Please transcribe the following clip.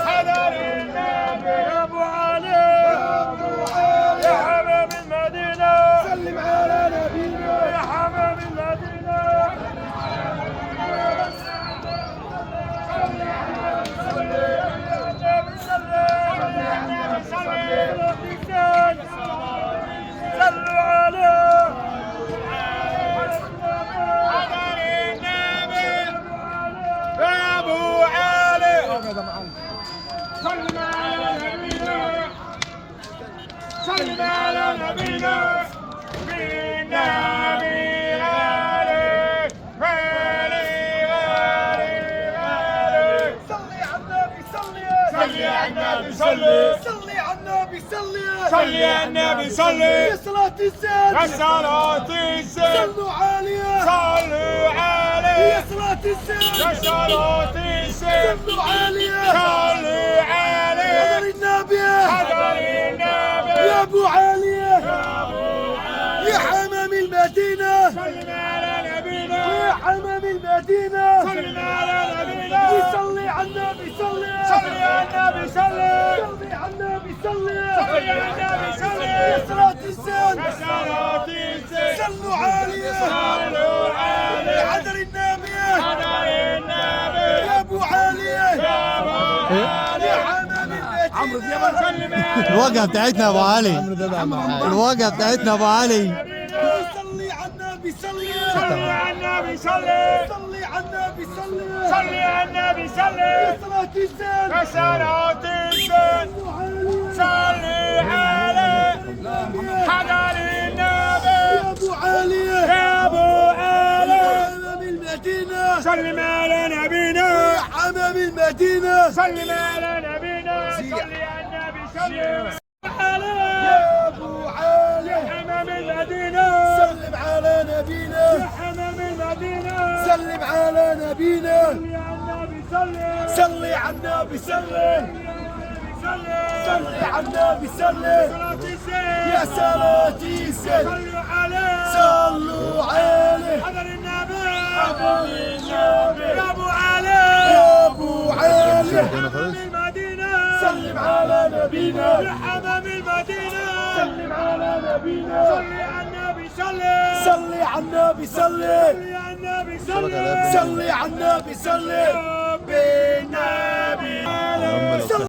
حضر النبي يا ابو علي يا حمام المدينه سلم على نبينا يا حمام المدينه صلوا عليه حضر النبي يا ابو علي سلم على نبينا سلم على نبينا بالنبي عليه صلي على النبي صلي على النبي صلي على النبي صلي على النبي صلي يا صلاة الزين يا صلاة الزين صلوا عليه صلوا عليه يا صلاة الزين يا صلاة الزين صلوا عليه صلوا عليه حضر النبي يا ابو علي يا حمام المدينة سلم على نبينا يا حمام المدينة سلم على نبينا صلي على النبي صلي على النبي صلي على النبي صلي على النبي صلي يا صلاة الزين يا صلاة الزين صلوا عليه صلوا عليه حضر النبي يا ابو علي يا حمام المدينة الوقعة بتاعتنا يا ابو علي، الوقعة بتاعتنا يا ابو علي. صلي على النبي صلي على النبي صلي على النبي صلي على النبي صلي يا صلاة الزين يا صلاة الزين صلي عليه حضر النبي يا ابو علي يا ابو علي حمام المدينة سلم على نبينا يا حمام المدينة سلم على نبينا صلي على النبي صلي عليه يا ابو علي حمام المدينة سلم على نبينا يا حمام المدينة سلم على نبينا صلي على النبي صلي على النبي صلي يا صلاة الزين صلوا عليه حضر النبي يا ابو علي حمام المدينة سلم على نبينا يا حمام المدينة سلم على نبينا صلي على النبي صلي على النبي صلي على النبي صلي على النبي صلي بالنبي